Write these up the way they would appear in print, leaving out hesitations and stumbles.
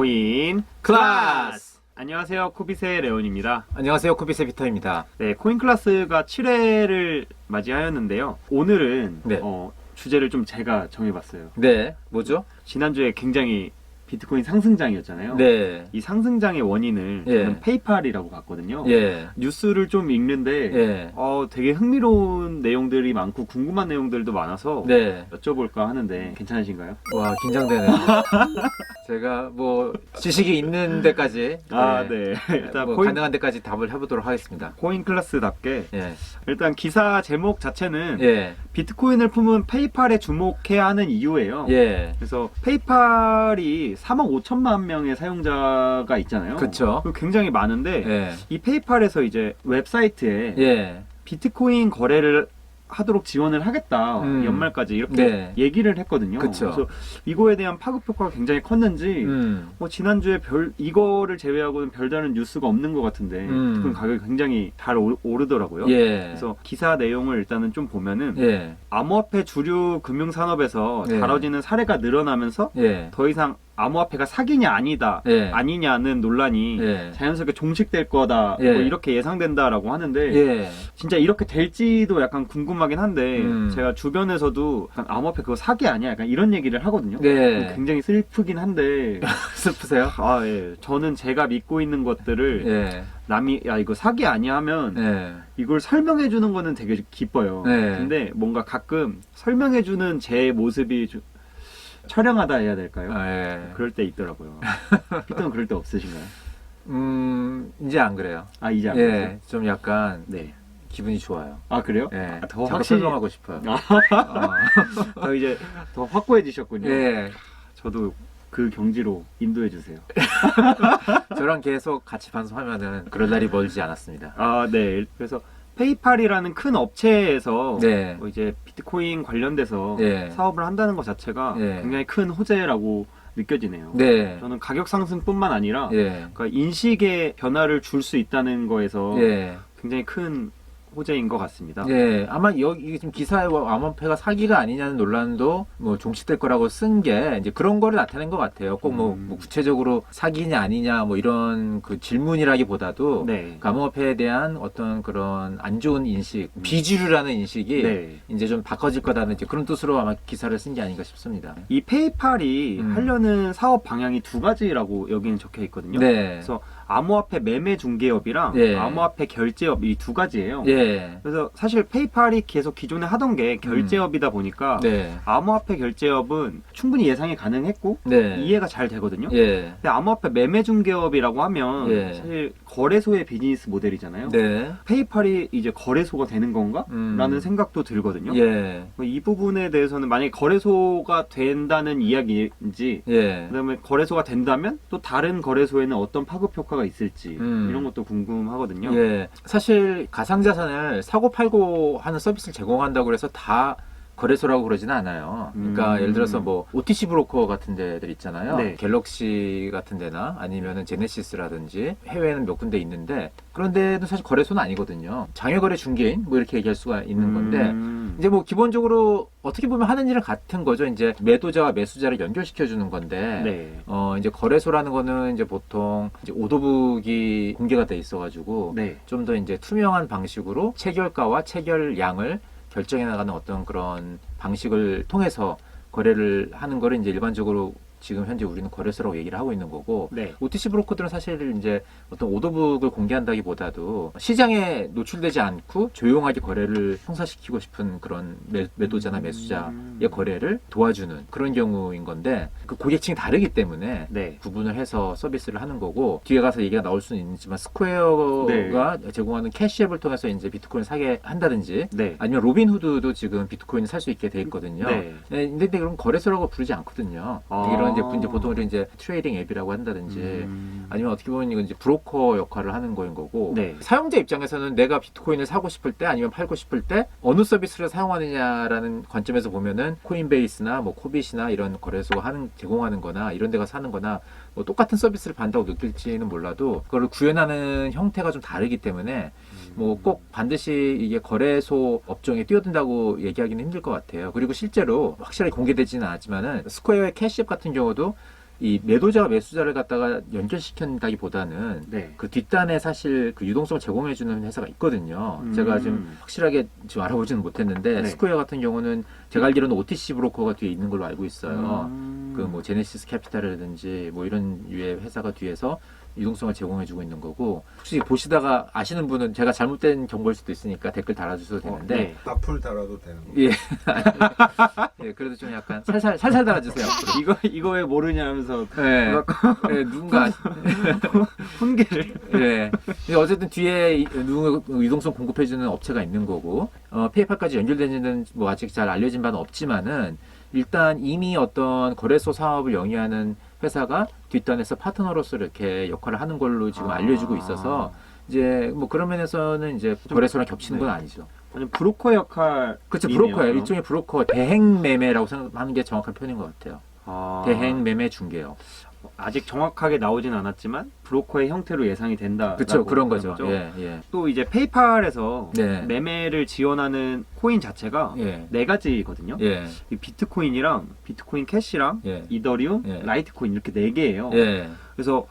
코인 클래스! 안녕하세요, 코빗의 레온입니다. 안녕하세요, 코빗의 피터입니다. 네, 코인 클래스가 7회를 맞이하였는데요. 오늘은 네. 주제를 좀 제가 정해봤어요. 네, 뭐죠? 지난주에 굉장히 비트코인 상승장이었잖아요. 네. 이 상승장의 원인을 예. 저는 페이팔이라고 봤거든요. 예. 뉴스를 좀 읽는데 예. 되게 흥미로운 내용들이 많고 궁금한 내용들도 많아서 네. 여쭤볼까 하는데 괜찮으신가요? 와, 긴장되네요. 제가 뭐 지식이 있는 데까지 네. 일단 뭐 가능한 데까지 답을 해보도록 하겠습니다. 코인 클래스답게 예. 일단 기사 제목 자체는 예. 비트코인을 품은 페이팔에 주목해야 하는 이유예요. 예. 그래서 페이팔이 3억 5천만 명의 사용자가 있잖아요. 그쵸. 굉장히 많은데 예. 이 페이팔에서 이제 웹사이트에 예. 비트코인 거래를 하도록 지원을 하겠다. 연말까지 이렇게 네. 얘기를 했거든요. 그쵸. 그래서 이거에 대한 파급 효과가 굉장히 컸는지 지난주에 이거를 제외하고는 별다른 뉴스가 없는 것 같은데 비트코인 가격이 굉장히 잘 오르더라고요. 예. 그래서 기사 내용을 일단은 좀 보면은 예. 암호화폐 주류 금융산업에서 예. 다뤄지는 사례가 늘어나면서 예. 더 이상 암호화폐가 사기냐 예. 아니냐는 논란이 예. 자연스럽게 종식될 거다 예. 뭐 이렇게 예상된다라고 하는데 예. 진짜 이렇게 될지도 약간 궁금하긴 한데 제가 주변에서도 약간 암호화폐 그거 사기 아니야 약간 이런 얘기를 하거든요. 네. 굉장히 슬프긴 한데 슬프세요? 예. 저는 제가 믿고 있는 것들을 예. 남이 야 이거 사기 아니야 하면 예. 이걸 설명해 주는 거는 되게 기뻐요. 네. 근데 뭔가 가끔 설명해 주는 제 모습이 촬영하다 해야 될까요? 예. 그럴 때 있더라고요. 피터는 그럴 때 없으신가요? 이제 안 그래요. 이제 안 예. 그러세요? 좀 약간 네. 기분이 좋아요. 그래요? 예. 더 자꾸 확실히 설명하고 싶어요. 더 이제 더 확고해지셨군요. 예. 저도 그 경지로 인도해 주세요. 저랑 계속 같이 방송하면은 그럴 날이 멀지 않았습니다. 네. 그래서 페이팔이라는 큰 업체에서 네. 이제 비트코인 관련돼서 네. 사업을 한다는 것 자체가 네. 굉장히 큰 호재라고 느껴지네요. 네. 저는 가격 상승뿐만 아니라 예. 그러니까 인식의 변화를 줄 수 있다는 거에서 예. 굉장히 큰 호재인 것 같습니다. 예. 아마 여기 지금 기사에 암호화폐가 사기가 아니냐는 논란도 뭐 종식될 거라고 쓴 게 이제 그런 거를 나타낸 것 같아요. 꼭 뭐 구체적으로 사기냐 아니냐 뭐 이런 그 질문이라기보다도 네. 그 암호화폐에 대한 어떤 그런 안 좋은 인식, 비주류라는 인식이 네. 이제 좀 바꿔질 거다는 이제 그런 뜻으로 아마 기사를 쓴 게 아닌가 싶습니다. 이 페이팔이 하려는 사업 방향이 두 가지라고 여기는 적혀 있거든요. 네. 그래서 암호화폐 매매 중개업이랑 예. 암호화폐 결제업 이 두 가지예요. 예. 그래서 사실 페이팔이 계속 기존에 하던 게 결제업이다 보니까 네. 암호화폐 결제업은 충분히 예상이 가능했고 네. 이해가 잘 되거든요. 예. 근데 암호화폐 매매 중개업이라고 하면 예. 사실 거래소의 비즈니스 모델이잖아요. 네. 페이팔이 이제 거래소가 되는 건가? 라는 생각도 들거든요. 예. 이 부분에 대해서는 만약에 거래소가 된다는 이야기인지 예. 그다음에 거래소가 된다면 또 다른 거래소에는 어떤 파급 효과가 있을지 음. 이런 것도 궁금하거든요. 예. 사실 가상자산을 사고 팔고 하는 서비스를 제공한다고 해서 다 거래소라고 그러지는 않아요. 그러니까 예를 들어서 뭐 OTC 브로커 같은 데들 있잖아요. 네. 갤럭시 같은 데나 아니면은 제네시스라든지 해외에는 몇 군데 있는데 그런 데는 사실 거래소는 아니거든요. 장외거래 중개인 뭐 이렇게 얘기할 수가 있는 건데 이제 뭐 기본적으로 어떻게 보면 하는 일은 같은 거죠. 이제 매도자와 매수자를 연결시켜 주는 건데 네. 이제 거래소라는 거는 이제 보통 이제 오더북이 공개가 돼 있어 가지고 네. 좀 더 이제 투명한 방식으로 체결가와 체결량을 결정해 나가는 어떤 그런 방식을 통해서 거래를 하는 거를 이제 일반적으로 지금 현재 우리는 거래소라고 얘기를 하고 있는 거고 네. OTC 브로커들은 사실 이제 어떤 오더북을 공개한다기보다도 시장에 노출되지 않고 조용하게 거래를 성사시키고 싶은 그런 매도자나 매수자의 거래를 도와주는 그런 경우인 건데 그 고객층이 다르기 때문에 네. 구분을 해서 서비스를 하는 거고 뒤에 가서 얘기가 나올 수는 있지만 스퀘어가 제공하는 캐시앱을 통해서 이제 비트코인을 사게 한다든지 네. 아니면 로빈후드도 지금 비트코인을 살 수 있게 돼 있거든요. 네. 근데 그럼 거래소라고 부르지 않거든요. 이런 이제 보통 이제 트레이딩 앱이라고 한다든지 아니면 어떻게 보면 이건 이제 브로커 역할을 하는 거인 거고 네. 사용자 입장에서는 내가 비트코인을 사고 싶을 때 아니면 팔고 싶을 때 어느 서비스를 사용하느냐라는 관점에서 보면은 코인베이스나 뭐 코빗이나 이런 거래소가 제공하는 거나 이런 데가 사는 거나 뭐 똑같은 서비스를 받는다고 느낄지는 몰라도 그걸 구현하는 형태가 좀 다르기 때문에 뭐 꼭 반드시 이게 거래소 업종에 뛰어든다고 얘기하기는 힘들 것 같아요. 그리고 실제로 확실하게 공개되지는 않았지만은 스퀘어의 캐시앱 같은 경우도 이 매도자와 매수자를 갖다가 연결시킨다기보다는 네. 그 뒷단에 사실 그 유동성을 제공해주는 회사가 있거든요. 제가 지금 확실하게 지금 알아보지는 못했는데 네. 스퀘어 같은 경우는 제가 알기로는 OTC 브로커가 뒤에 있는 걸로 알고 있어요. 음. 그 뭐 제네시스 캐피탈이라든지 뭐 이런 유의 회사가 뒤에서 유동성을 제공해주고 있는 거고, 혹시 보시다가 아시는 분은 제가 잘못된 정보일 수도 있으니까 댓글 달아주셔도 되는데 네. 앞을 달아도 되는 거. 예. 예, 그래도 좀 약간 살살 달아주세요. 이거 왜 모르냐면서 예. 예, 누군가 훈계를. 예. 근데 어쨌든 뒤에 유동성 공급해주는 업체가 있는 거고, 페이팔까지 연결되는 뭐 아직 잘 알려진 바는 없지만은 일단 이미 어떤 거래소 사업을 영위하는 회사가 뒷단에서 파트너로서 이렇게 역할을 하는 걸로 지금 알려지고 있어서 이제 뭐 그런 면에서는 이제 거래소랑 겹치는 건 아니죠. 아니 브로커 역할. 그렇죠. 브로커예요. 일종의 브로커, 대행 매매라고 생각하는 게 정확한 표현인 것 같아요. 대행 매매 중개요. 아직 정확하게 나오진 않았지만 브로커의 형태로 예상이 된다. 그렇죠. 그런 거죠. 예, 예. 또 이제 페이팔에서 네. 매매를 지원하는 코인 자체가 예. 네 가지거든요. 예. 이 비트코인이랑 비트코인 캐시랑 예. 이더리움, 예. 라이트코인 이렇게 네 개예요. 예. 그래서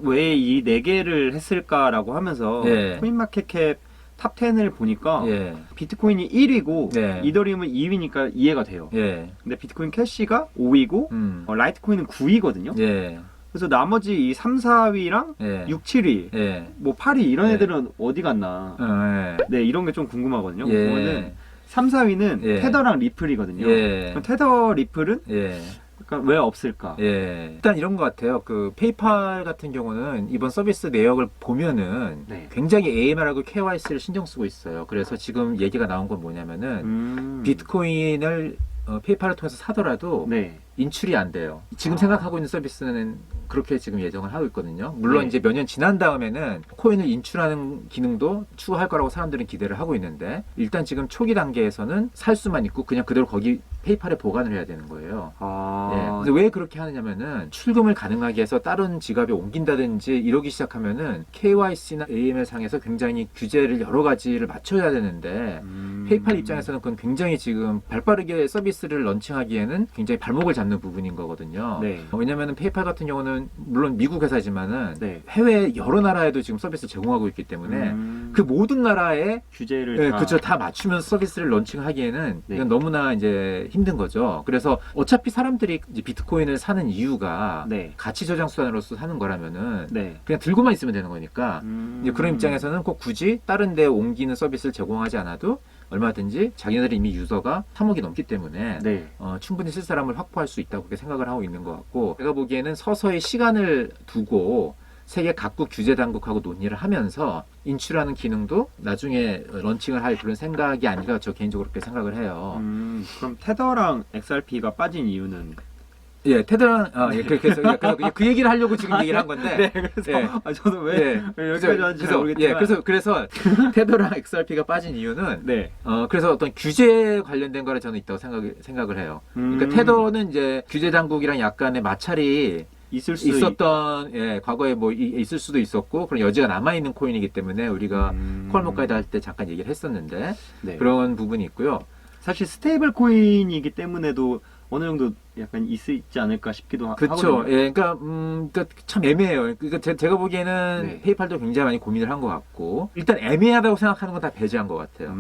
왜 이 네 개를 했을까라고 하면서 예. 코인마켓캡 탑 10을 보니까 예. 비트코인이 1위고 네. 이더리움은 2위니까 이해가 돼요. 예. 근데 비트코인 캐시가 5위고 라이트코인은 9위거든요. 예. 그래서 나머지 이 3, 4위랑 예. 6, 7위, 예. 뭐 8위 이런 예. 애들은 어디 갔나. 예. 네, 이런 게 좀 궁금하거든요. 예. 보면은 3, 4위는 예. 테더랑 리플이거든요. 예. 그럼 테더 리플은 예. 그러니까 왜 없을까? 예. 일단 이런 것 같아요. 그 페이팔 같은 경우는 이번 서비스 내역을 보면은 네. 굉장히 AMR하고 KYC를 신경 쓰고 있어요. 그래서 지금 얘기가 나온 건 뭐냐면은 비트코인을 페이팔을 통해서 사더라도 네. 인출이 안 돼요. 지금 생각하고 있는 서비스는 그렇게 지금 예정을 하고 있거든요. 물론 네. 이제 몇 년 지난 다음에는 코인을 인출하는 기능도 추가할 거라고 사람들은 기대를 하고 있는데, 일단 지금 초기 단계에서는 살 수만 있고 그냥 그대로 거기 페이팔에 보관을 해야 되는 거예요. 예. 근데 왜 그렇게 하느냐면은 출금을 가능하게 해서 다른 지갑에 옮긴다든지 이러기 시작하면은 KYC나 AML 상에서 굉장히 규제를 여러 가지를 맞춰야 되는데, 페이팔 입장에서는 그건 굉장히 지금 발빠르게 서비스를 런칭하기에는 굉장히 발목을 잡는 부분인 거거든요. 네. 왜냐면은 페이팔 같은 경우는 물론 미국 회사지만은 네. 해외 여러 나라에도 지금 서비스 제공하고 있기 때문에 그 모든 나라의 규제를 예, 다. 그쵸, 다 맞추면서 서비스를 런칭하기에는 네. 이건 너무나 이제 힘든 거죠. 그래서 어차피 사람들이 이제 비트코인을 사는 이유가 네. 가치 저장 수단으로서 사는 거라면은 네. 그냥 들고만 있으면 되는 거니까 이제 그런 입장에서는 꼭 굳이 다른 데 옮기는 서비스를 제공하지 않아도 얼마든지 자기네들이 이미 유저가 3억이 넘기 때문에 네. 충분히 쓸 사람을 확보할 수 있다고 그렇게 생각을 하고 있는 것 같고, 제가 보기에는 서서히 시간을 두고 세계 각국 규제 당국하고 논의를 하면서 인출하는 기능도 나중에 런칭을 할 그런 생각이 아닌가 저 개인적으로 그렇게 생각을 해요. 그럼 테더랑 XRP가 빠진 이유는? 예, 테더랑 그래서 그 얘기를 하려고 지금 얘기를 한 건데. 네, 그래서 예. 저도 왜 여기까지 왔는지 잘 모르겠지만. 그래서 테더랑 XRP가 빠진 이유는 네. 그래서 어떤 규제 관련된 거를 저는 있다고 생각을 해요. 그러니까 테더는 이제 규제 당국이랑 약간의 마찰이 있었던 과거에 뭐 있을 수도 있었고 그런 여지가 남아 있는 코인이기 때문에 우리가 콜목가이드 할 때 잠깐 얘기를 했었는데 네. 그런 부분이 있고요. 사실 스테이블 코인이기 때문에도 어느 정도 약간 있지 않을까 싶기도 그렇죠. 하거든요. 예, 그러니까 참 애매해요. 그러니까 제가 보기에는 네. 페이팔도 굉장히 많이 고민을 한 것 같고, 일단 애매하다고 생각하는 건 다 배제한 것 같아요.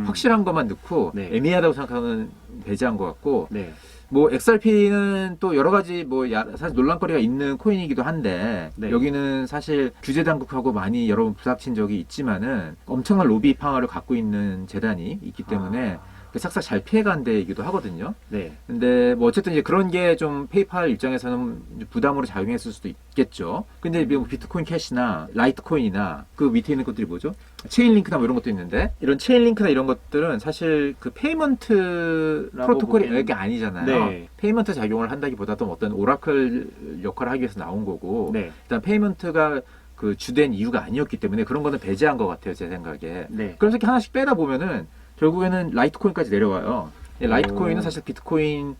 확실한 것만 넣고 네. 애매하다고 생각하는 배제한 것 같고, 네. 뭐 XRP는 또 여러 가지 뭐 사실 논란거리가 있는 코인이기도 한데 네. 여기는 사실 규제 당국하고 많이 여러 번 부닥친 적이 있지만은 엄청난 로비 파워를 갖고 있는 재단이 있기 때문에 싹싹 잘 피해간 데이기도 하거든요. 네. 근데 뭐 어쨌든 이제 그런 게 좀 페이팔 입장에서는 부담으로 작용했을 수도 있겠죠. 근데 뭐 비트코인 캐시나 라이트코인이나 그 밑에 있는 것들이 뭐죠? 체인링크나 뭐 이런 것도 있는데, 이런 체인링크나 이런 것들은 사실 그 페이먼트 프로토콜이 이게 아니잖아요. 네. 페이먼트 작용을 한다기보다도 어떤 오라클 역할을 하기 위해서 나온 거고, 네. 일단 페이먼트가 그 주된 이유가 아니었기 때문에 그런 거는 배제한 것 같아요, 제 생각에. 네. 그래서 이렇게 하나씩 빼다 보면은 결국에는 라이트코인까지 내려와요. 라이트코인은 사실 비트코인의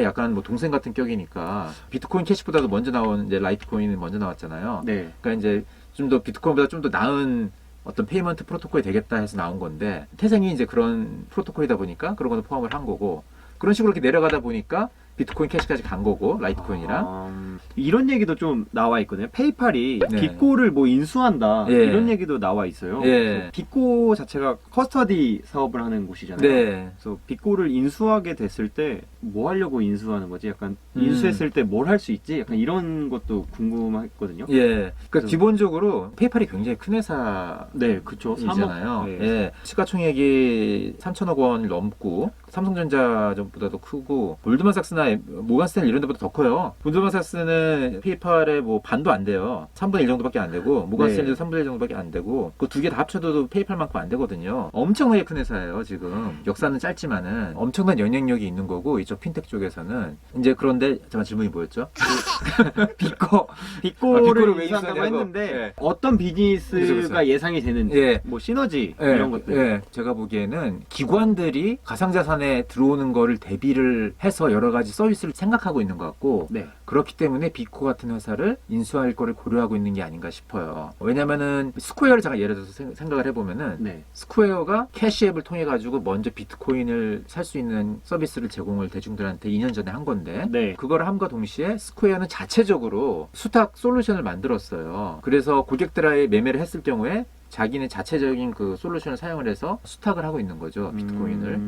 약간 뭐 동생 같은 격이니까 비트코인 캐시보다도 먼저 나온 이제 라이트코인이 먼저 나왔잖아요. 네. 그러니까 이제 좀 더 비트코인보다 좀 더 나은 어떤 페이먼트 프로토콜이 되겠다 해서 나온 건데, 태생이 이제 그런 프로토콜이다 보니까 그런 거는 포함을 한 거고, 그런 식으로 이렇게 내려가다 보니까 비트코인 캐시까지 간 거고, 라이트코인이랑. 이런 얘기도 좀 나와 있거든요. 페이팔이 네. 빗고를 뭐 인수한다 예. 이런 얘기도 나와 있어요. 예. 빗고 자체가 커스터디 사업을 하는 곳이잖아요. 네. 그래서 빗고를 인수하게 됐을 때 뭐 하려고 인수하는 거지? 약간 인수했을 때 뭘 할 수 있지? 약간 이런 것도 궁금했거든요. 예. 그러니까 그래서- 기본적으로 페이팔이 굉장히 큰 회사 네, 그쵸. 이잖아요. 네. 예. 시가총액이 3천억 원을 넘고 삼성전자보다도 크고 골드만삭스나 모건스탠리 이런 데보다 더 커요. 골드만삭스는 페이팔의 뭐 반도 안 돼요. 3분의 1 정도밖에 안 되고 모건스탠리도 3분의 1 정도밖에 안 되고 그 두 개 다 합쳐도 페이팔만큼 안 되거든요. 엄청나게 큰 회사예요. 지금 역사는 짧지만은 엄청난 영향력이 있는 거고 이쪽 핀텍 쪽에서는 이제 그런데 잠깐 질문이 뭐였죠? 빗고를 왜 인수한다고 인수하냐고. 했는데 예. 어떤 비즈니스가 그래서. 예상이 되는지 예. 뭐 시너지 예, 이런 것들. 예, 제가 보기에는 기관들이 가상자산에 들어오는 거를 대비를 해서 여러 가지 서비스를 생각하고 있는 것 같고 네. 그렇기 때문에 빅코 같은 회사를 인수할 거를 고려하고 있는 게 아닌가 싶어요. 왜냐면은 스퀘어를 제가 예를 들어서 생각을 해보면은 네. 스퀘어가 캐시앱을 통해 가지고 먼저 비트코인을 살 수 있는 서비스를 제공을 대중들한테 2년 전에 한 건데 네. 그걸 함과 동시에 스퀘어는 자체적으로 수탁 솔루션을 만들었어요. 그래서 고객들의 매매를 했을 경우에 자기는 자체적인 그 솔루션을 사용을 해서 수탁을 하고 있는 거죠. 비트코인을.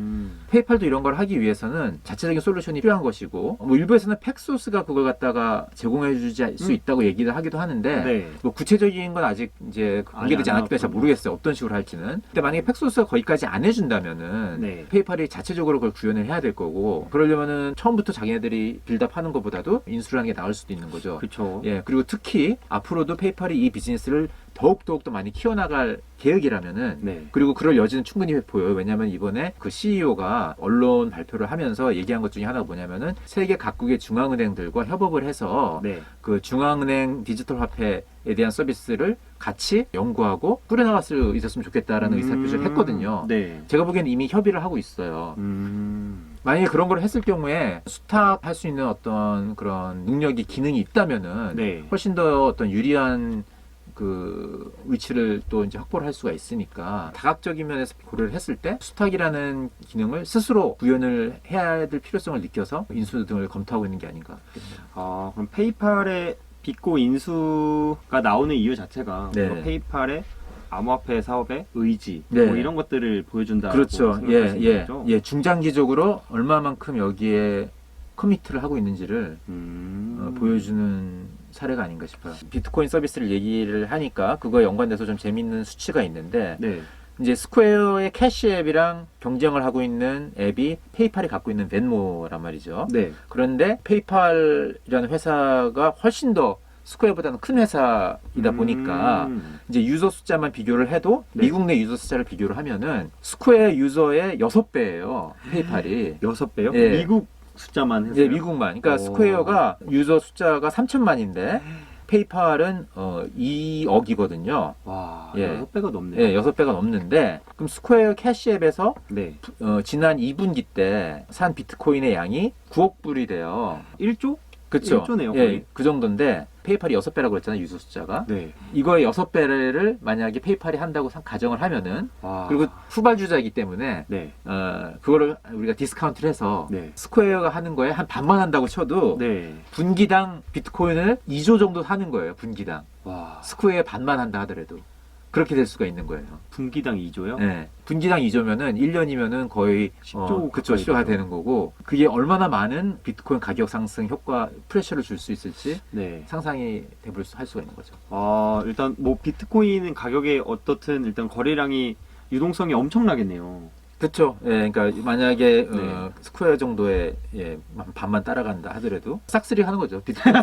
페이팔도 이런 걸 하기 위해서는 자체적인 솔루션이 필요한 것이고 뭐 일부에서는 팩소스가 그걸 갖다가 제공해 주지 수 있다고 얘기를 하기도 하는데 네. 뭐 구체적인 건 아직 이제 공개되지 안 않았기 때문에 잘 모르겠어요. 어떤 식으로 할지는. 근데 만약에 팩소스가 거기까지 안 해준다면은 네. 페이팔이 자체적으로 그걸 구현을 해야 될 거고 그러려면은 처음부터 자기네들이 빌드업하는 것보다도 인수를 하는 게 나을 수도 있는 거죠. 그렇죠. 예, 그리고 특히 앞으로도 페이팔이 이 비즈니스를 더욱더 많이 키워나갈 계획이라면은 네. 그리고 그럴 여지는 충분히 보여요. 왜냐하면 이번에 그 CEO가 언론 발표를 하면서 얘기한 것 중에 하나가 뭐냐면은 세계 각국의 중앙은행들과 협업을 해서 네. 그 중앙은행 디지털 화폐에 대한 서비스를 같이 연구하고 꾸려나갈 수 있었으면 좋겠다라는 의사표시를 했거든요. 네. 제가 보기에는 이미 협의를 하고 있어요. 만약에 그런 걸 했을 경우에 수탁할 수 있는 어떤 그런 능력이 기능이 있다면은 네. 훨씬 더 어떤 유리한 그 위치를 또 이제 확보를 할 수가 있으니까 다각적인 면에서 고려를 했을 때 수탁이라는 기능을 스스로 구현을 해야 될 필요성을 느껴서 인수 등을 검토하고 있는 게 아닌가. 아, 그럼 페이팔의 빗고 인수가 나오는 이유 자체가 네. 뭐 페이팔의 암호화폐 사업의 의지 네. 뭐 이런 것들을 보여준다고 그렇죠. 생각하시는 예, 거죠? 예. 중장기적으로 얼마만큼 여기에 커미트를 하고 있는지를 보여주는 사례가 아닌가 싶어요. 비트코인 서비스를 얘기를 하니까 그거에 연관돼서 좀 재밌는 수치가 있는데 네. 이제 스퀘어의 캐시 앱이랑 경쟁을 하고 있는 앱이 페이팔이 갖고 있는 벤모란 말이죠. 네. 그런데 페이팔이라는 회사가 훨씬 더 스퀘어보다는 큰 회사이다 보니까 이제 유저 숫자만 비교를 해도 네. 미국 내 유저 숫자를 비교를 하면은 스퀘어 유저의 6배예요. 페이팔이. 6배요? 예. 미국 숫자만 해서요? 예, 미국만. 그러니까 오. 스퀘어가 유저 숫자가 3천만인데 페이팔은 2억이거든요. 와, 예. 6배가 넘네요. 예, 6배가 넘는데 그럼 스퀘어 캐시 앱에서 네. 지난 2분기 때 산 비트코인의 양이 9억 불이 돼요. 1조? 그쵸? 1조네요, 예, 거의. 그 정도인데 페이팔이 6배라고 그랬잖아요, 유저 숫자가. 네. 이거의 6배를 만약에 페이팔이 한다고 가정을 하면은 와. 그리고 후발주자이기 때문에 네. 그거를 우리가 디스카운트를 해서 네. 스퀘어가 하는 거에 한 반만 한다고 쳐도 네. 분기당 비트코인을 2조 정도 사는 거예요. 분기당. 와. 스퀘어에 반만 한다 하더라도. 그렇게 될 수가 있는 거예요. 분기당 2조요? 네. 분기당 2조면은 1년이면은 거의 10조 그쵸, 가까이 10조가 되죠. 되는 거고 그게 얼마나 많은 비트코인 가격 상승 효과 프레셔를 줄 수 있을지 네. 상상이 할 수가 있는 거죠. 아, 일단 뭐 비트코인은 가격이 어떻든 일단 거래량이 유동성이 엄청나겠네요. 그렇죠. 예, 그러니까 만약에 네. 스퀘어 정도의 반만 따라간다 하더라도 싹쓸이 하는 거죠. 비트코인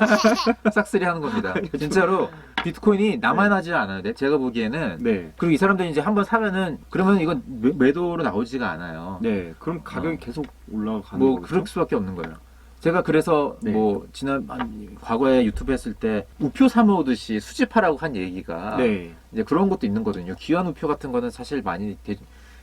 싹쓸이 하는 겁니다. 진짜로 비트코인이 나만 하지 않아요. 제가 보기에는 네. 그리고 이 사람들이 이제 한번 사면은 그러면 이건 매도로 나오지가 않아요. 네. 그럼 가격이 계속 올라가는 뭐 거죠? 그럴 수밖에 없는 거예요. 제가 그래서 네. 뭐 과거에 유튜브 했을 때 우표 사 모으듯이 수집하라고 한 얘기가 네. 이제 그런 것도 있는 거거든요. 귀한 우표 같은 거는 사실 많이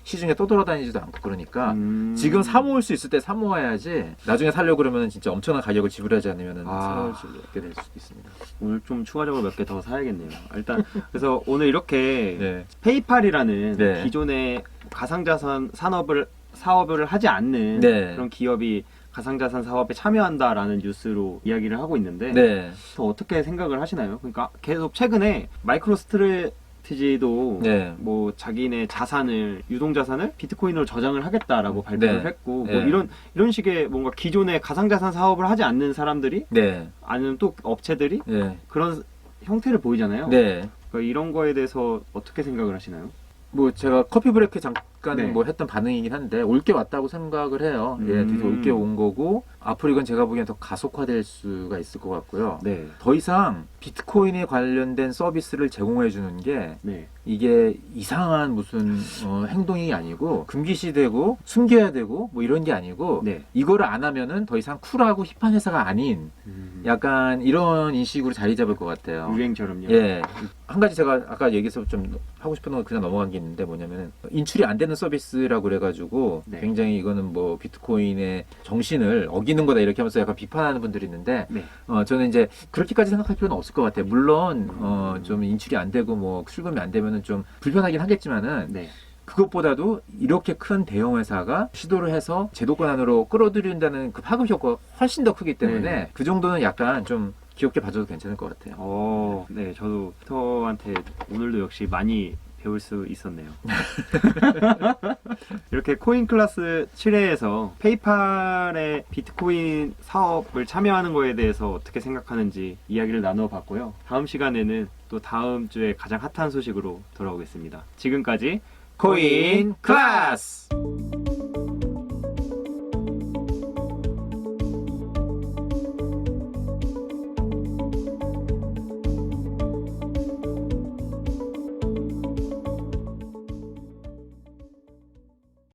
시중에 떠돌아다니지도 않고 그러니까 지금 사 모을 수 있을 때 사 모아야지 나중에 살려고 그러면 진짜 엄청난 가격을 지불하지 않으면 사올 수 있게 될 수도 있습니다. 오늘 좀 추가적으로 몇 개 더 사야겠네요. 일단 그래서 오늘 이렇게 네. 페이팔이라는 네. 기존의 가상자산 사업을 하지 않는 네. 그런 기업이 가상자산 사업에 참여한다라는 뉴스로 이야기를 하고 있는데 네. 더 어떻게 생각을 하시나요? 그러니까 계속 최근에 마이크로스트래티지도 네. 뭐 자기네 자산을 유동자산을 비트코인으로 저장을 하겠다라고 발표를 네. 했고 네. 뭐 이런 식의 뭔가 기존의 가상자산 사업을 하지 않는 사람들이 네. 아니면 또 업체들이 네. 그런 형태를 보이잖아요. 네. 그러니까 이런 거에 대해서 어떻게 생각을 하시나요? 뭐 제가 커피 브레이크 잠깐 네. 뭐 했던 반응이긴 한데 올 게 왔다고 생각을 해요. 예, 되게 올 게 온 거고 앞으로 이건 제가 보기엔 더 가속화될 수가 있을 것 같고요. 네. 더 이상 비트코인에 관련된 서비스를 제공해 주는 게 네. 이게 이상한 무슨 행동이 아니고 금기시되고 숨겨야 되고 뭐 이런 게 아니고 네. 이거를 안 하면은 더 이상 쿨하고 힙한 회사가 아닌 약간 이런 인식으로 자리 잡을 것 같아요. 유행처럼요. 예. 한 가지 제가 아까 얘기해서 좀 하고 싶은 건 그냥 넘어간 게 있는데 뭐냐면은 인출이 안 되는 서비스라고 그래가지고 네. 굉장히 이거는 뭐 비트코인의 정신을 어기는 거다 이렇게 하면서 약간 비판하는 분들이 있는데 네. 저는 이제 그렇게까지 생각할 필요는 없을 것 같아요. 물론 좀 인출이 안 되고 뭐 출금이 안 되면은 좀 불편하긴 하겠지만은 네. 그것보다도 이렇게 큰 대형 회사가 시도를 해서 제도권 안으로 끌어들인다는 그 파급 효과가 훨씬 더 크기 때문에 네. 그 정도는 약간 좀 귀엽게 봐줘도 괜찮을 것 같아요. 네, 저도 피터한테 오늘도 역시 많이 배울 수 있었네요. 이렇게 코인 클래스 7회에서 페이팔의 비트코인 사업을 참여하는 거에 대해서 어떻게 생각하는지 이야기를 나누어 봤고요. 다음 시간에는 또 다음 주에 가장 핫한 소식으로 돌아오겠습니다. 지금까지 코인 클래스!